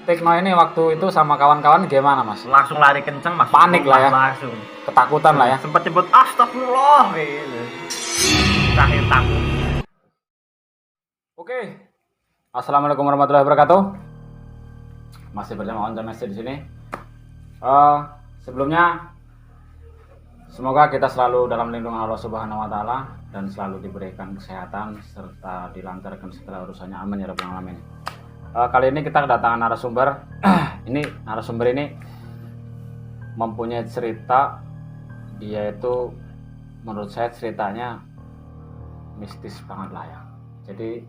Tekno ini waktu itu sama kawan-kawan gimana Mas? Langsung lari kenceng, masuk Panik lah ya. langsung. Ketakutan lah ya. Sempat nyebut astagfirullah gitu. Terakhir takut. Oke. Assalamualaikum warahmatullahi wabarakatuh. Masih bersama On The Message di sini. Sebelumnya semoga kita selalu dalam lindungan Allah Subhanahu wa taala dan selalu diberikan kesehatan serta dilancarkan segala urusannya. Amin ya rabbal alamin. Kali ini kita kedatangan narasumber. Narasumber ini mempunyai cerita. Dia itu menurut saya ceritanya mistis banget lah ya. Jadi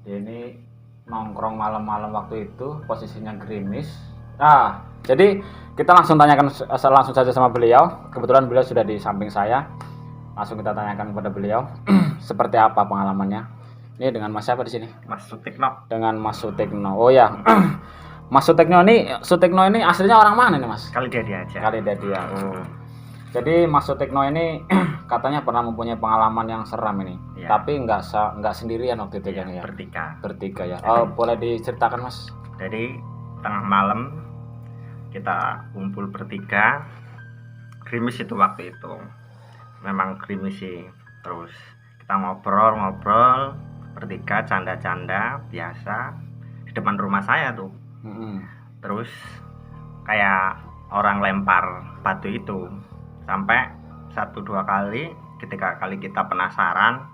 dia ini nongkrong malam-malam waktu itu, posisinya gerimis. Jadi kita langsung saja sama beliau. Kebetulan beliau sudah di samping saya. Langsung kita tanyakan kepada beliau seperti apa pengalamannya. Ini dengan Mas siapa di sini? Mas Sutikno. Dengan Mas Sutikno. Oh ya. Mas Sutikno ini aslinya orang mana nih, Mas? Kali dia aja. Kali dia. Oh. Jadi Mas Sutikno ini katanya pernah mempunyai pengalaman yang seram ini. Ya. Tapi nggak sendirian waktu itu kan ya. Bertiga ya. Oh, boleh diceritakan, Mas? Jadi tengah malam kita kumpul bertiga. Gerimis itu waktu itu. Memang gerimis sih. Terus kita ngobrol bertiga, canda-canda biasa di depan rumah saya tuh. Terus kayak orang lempar batu itu sampai 1-2 kali. Ketika kali kita penasaran,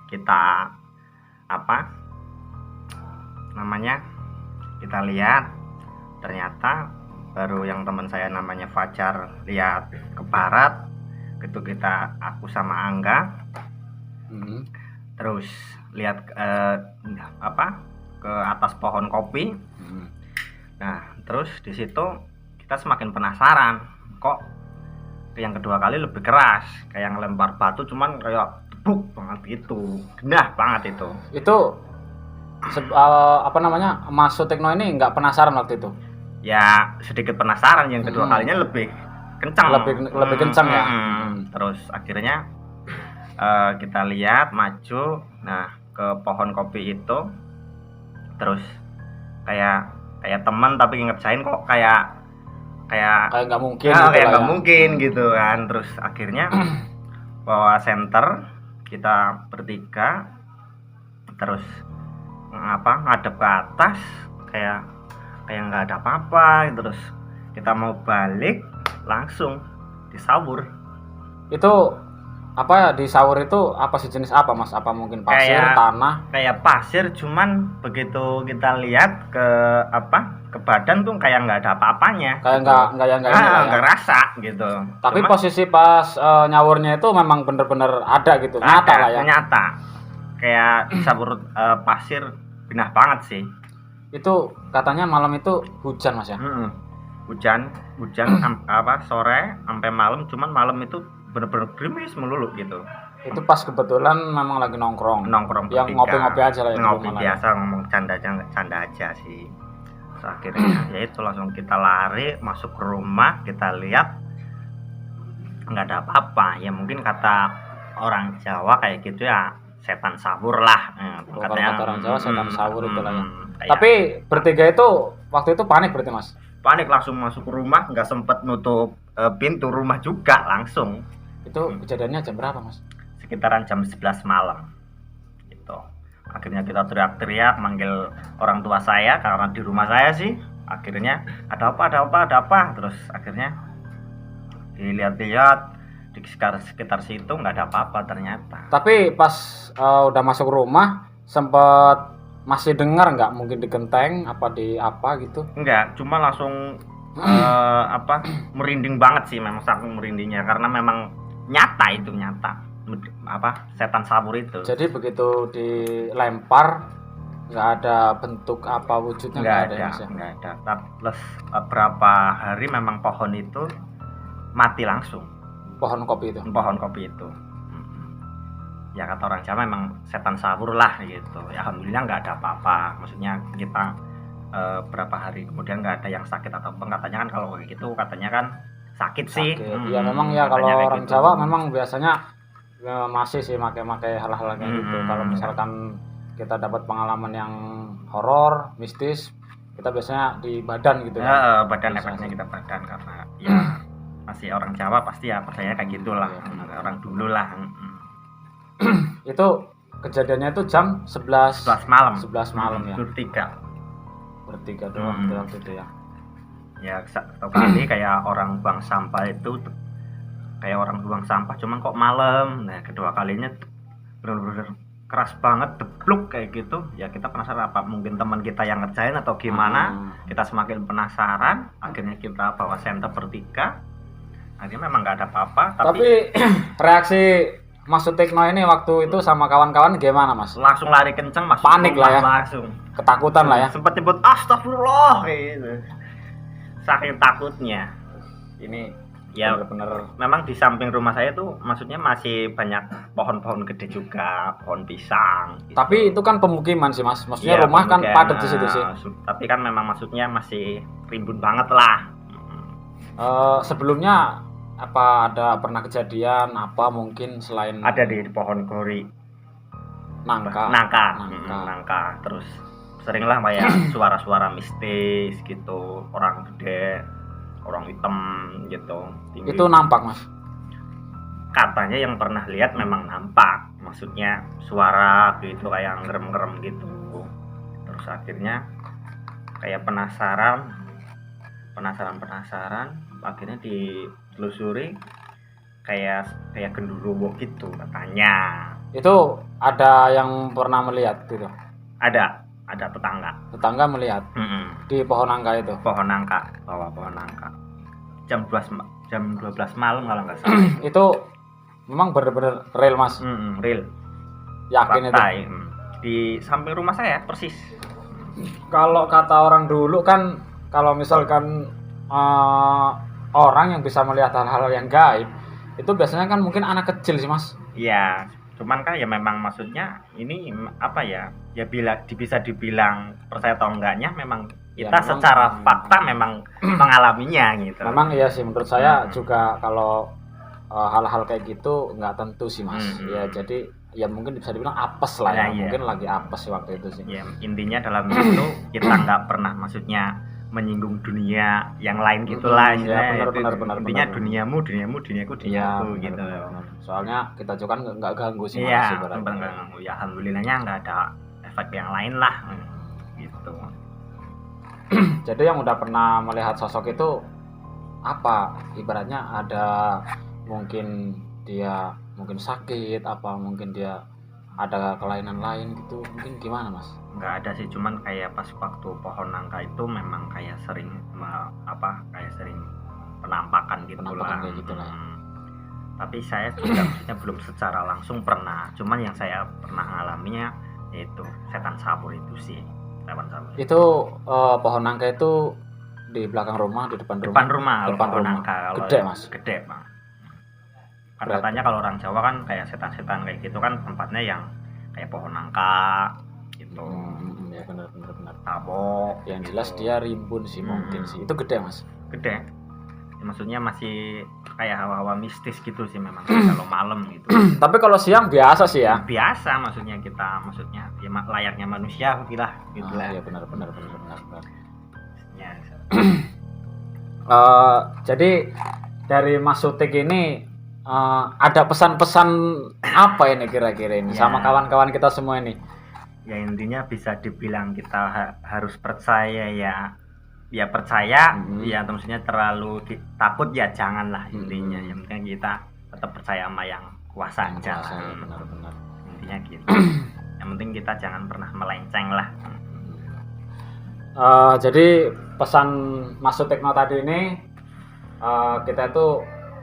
kita kita lihat, ternyata baru yang teman saya namanya Fajar lihat ke barat. Itu aku sama Angga terus lihat ke atas pohon kopi. Nah terus di situ kita semakin penasaran, kok yang kedua kali lebih keras, kayak ngelempar batu, cuman kayak tebuk banget itu, genah banget itu. Mas Sutikno ini nggak penasaran waktu itu? Ya sedikit penasaran, yang kedua kalinya lebih kencang. Lebih kencang ya. Terus akhirnya kita lihat maju ke pohon kopi itu. Terus kayak teman tapi ngerjain kok kayak nggak mungkin mungkin gitu kan. Terus akhirnya bawa senter kita bertiga, terus ngadep ke atas kayak nggak ada apa-apa. Terus kita mau balik, langsung disawur. Itu disawur itu apa sih, jenis apa Mas? Apa mungkin pasir, tanah? Kayak pasir, cuman begitu kita lihat ke badan tuh kayak nggak ada apa-apanya. Kayak gitu. nggak rasa gitu. Tapi posisi pas nyawurnya itu memang bener-bener ada gitu, nyata lah ya. Nyata. Kayak disawur pasir, genah banget sih. Itu katanya malam itu hujan Mas ya? Hujan sore sampai malam, cuman malam itu bener-bener gerimis melulu gitu. Itu pas kebetulan memang lagi nongkrong yang ngopi-ngopi aja lah ya. Ngopi biasa, ngomong canda aja sih. Terus akhirnya ya itu langsung kita lari masuk ke rumah, kita lihat nggak ada apa-apa. Ya mungkin kata orang Jawa kayak gitu ya, setan sahur lah. Katanya kata orang Jawa setan sahur itu lah ya. Tapi bertiga itu waktu itu panik berarti Mas? Panik, langsung masuk ke rumah, nggak sempet nutup pintu rumah juga, langsung. Itu kejadiannya jam berapa Mas? Sekitaran jam 11 malam gitu. Akhirnya kita teriak-teriak manggil orang tua saya, karena di rumah saya sih. Akhirnya ada apa. Terus akhirnya dilihat-lihat di sekitar situ nggak ada apa-apa ternyata. Tapi pas udah masuk rumah sempet masih dengar nggak, mungkin di genteng apa gitu? Enggak, cuma langsung merinding banget sih, memang saking merindingnya, karena memang nyata setan sahur itu. Jadi begitu dilempar nggak ada bentuk apa wujudnya? Nggak ada. Terus berapa hari memang pohon itu mati langsung. Pohon kopi itu. Ya kata orang Jawa memang setan sahur lah gitu. Ya alhamdulillah nggak ada apa-apa. Maksudnya kita berapa hari kemudian nggak ada yang sakit atau apa. Katanya kan kalau kayak gitu katanya kan sakit sih. Ya memang ya, kalau orang gitu. Jawa memang biasanya masih sih pakai hal-hal kayak gitu. Kalau misalkan kita dapat pengalaman yang horor, mistis, kita biasanya di badan gitu kan. Badan Bisa efeknya sih. kita badan karena ya masih orang Jawa pasti ya percaya kayak gitulah. Iya, benar. Orang dulu lah. Itu kejadiannya itu jam 11 malam 11 malam ya. Bertiga. Bertiga doang Hmm. waktu itu ya. Ya satu kali kayak orang buang sampah itu kayak orang buang sampah cuman kok malam. Nah kedua kalinya bener-bener keras banget debluk kayak gitu ya, kita penasaran apa mungkin teman kita yang ngerjain atau gimana. Kita semakin penasaran, akhirnya kita bawa senter bertiga, akhirnya memang nggak ada apa-apa. Tapi reaksi Mas Sutikno ini waktu itu sama kawan-kawan gimana Mas? Langsung lari kenceng, masuk Panik lah ya. langsung Ketakutan lah ya. sempat nyebut astagfirullah kayak gitu, saking takutnya. Ini Ya bener-bener. memang di samping rumah saya tuh maksudnya masih banyak pohon-pohon gede juga, pohon pisang gitu. Tapi itu kan pemukiman sih Mas. Maksudnya Iya, rumah kan pemukiman, padat di situ sih. Tapi kan memang maksudnya masih rimbun banget lah. Sebelumnya apa ada pernah kejadian apa mungkin selain Ada di pohon gori, nangka? nangka. Terus seringlah kayak suara-suara mistis gitu, orang gede, orang hitam gitu. Tinggi. Itu nampak Mas. Katanya yang pernah lihat memang nampak, maksudnya suara gitu kayak ngerem-ngerem gitu. Terus akhirnya kayak penasaran, akhirnya ditelusuri kayak genderuwo gitu katanya. Itu ada yang pernah melihat gitu. Ada tetangga. Tetangga melihat di pohon nangka itu. Pohon nangka, bawah pohon nangka. Jam 12 malam kalau nggak salah. Itu memang benar-benar real Mas. Real. Yakin Fakta, itu. di samping rumah saya persis. Kalau kata orang dulu kan kalau misalkan orang yang bisa melihat hal-hal yang gaib itu biasanya kan mungkin anak kecil sih Mas. Iya, cuman kan ya memang maksudnya ini apa ya? Ya bisa dibilang percaya atau enggaknya memang Ya, kita memang, secara fakta memang mengalaminya gitu. Memang iya sih menurut saya juga kalau hal-hal kayak gitu nggak tentu sih Mas. Ya jadi ya mungkin bisa dibilang apes lah ya. Iya. Mungkin lagi apes sih waktu itu sih. Ya intinya dalam itu kita nggak pernah maksudnya menyinggung dunia yang lain gitulah. Ya, benar. Intinya duniaku, duniaku Iya, gitu. benar. Soalnya kita juga kan nggak ganggu sih Mas. Iya, ibaratnya. sempat nggak ganggu. Ya alhamdulillahnya nggak ada efek yang lain lah. Gitu. Jadi yang udah pernah melihat sosok itu apa? Ibaratnya ada mungkin dia mungkin sakit, apa mungkin dia ada kelainan lain gitu, mungkin gimana Mas? Nggak ada sih, cuman kayak pas waktu pohon nangka itu memang kayak sering kayak sering penampakan gitu lah. Kayak gitu lah. Tapi saya juga maksudnya belum secara langsung pernah, cuman yang saya pernah ngalaminya yaitu setan sabur itu sih. Setan sabur. Itu pohon nangka itu di belakang rumah, di depan rumah. Depan rumah. Nangka, Gede Mas. Gede Mas. Kan katanya kalau orang Jawa kan kayak setan-setan kayak gitu kan tempatnya yang kayak pohon nangka gitu. Ya benar. Tabok. Yang jelas dia rimbun sih mungkin sih. Itu gede Mas. Gede. Ya, maksudnya masih kayak hawa-hawa mistis gitu sih memang kalau malam gitu. Tapi kalau siang biasa sih ya. Biasa maksudnya ya layaknya manusia lah gitu lah. Iya benar. Ya, Jadi dari Mas Sutik ini ada pesan-pesan apa ini kira-kira ini Ya. sama kawan-kawan kita semua ini? ya intinya bisa dibilang kita harus percaya ya percaya ya maksudnya terlalu takut ya janganlah intinya. Yang penting kita tetap percaya sama yang kuasa aja lah. Benar. Intinya gitu. Yang penting kita jangan pernah melenceng lah. Jadi pesan Mas Sutikno tadi ini kita itu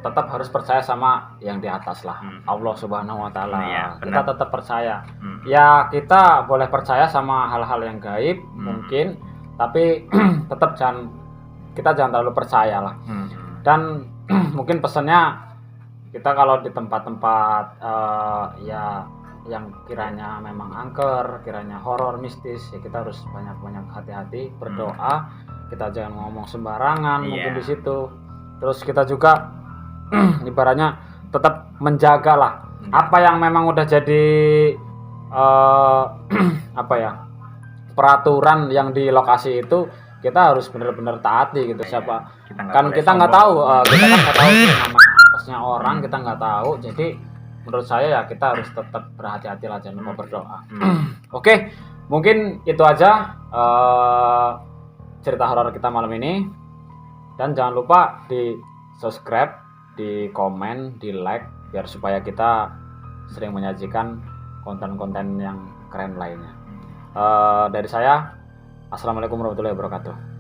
tetap harus percaya sama yang di atas lah, Allah Subhanahu Wa Taala. Iya, Kita tetap percaya. Hmm. Ya kita boleh percaya sama hal-hal yang gaib mungkin, tapi tetap kita jangan terlalu percaya lah. Dan mungkin pesannya kita kalau di tempat-tempat ya yang kiranya memang angker, kiranya horor, mistis, ya kita harus banyak-banyak hati-hati, berdoa. Kita jangan ngomong sembarangan mungkin di situ. Terus kita juga ibaratnya tetap menjaga lah apa yang memang udah jadi peraturan yang di lokasi itu kita harus benar-benar taati gitu. Siapa kita nggak boleh tahu, kita kan nggak tahu nama apesnya orang, kita nggak tahu. Jadi menurut saya ya kita harus tetap berhati-hati lah, jangan lupa berdoa. Oke, mungkin itu aja cerita horor kita malam ini. Dan jangan lupa di subscribe, di komen, di like, biar supaya kita sering menyajikan konten-konten yang keren lainnya. Dari saya, assalamualaikum warahmatullahi wabarakatuh.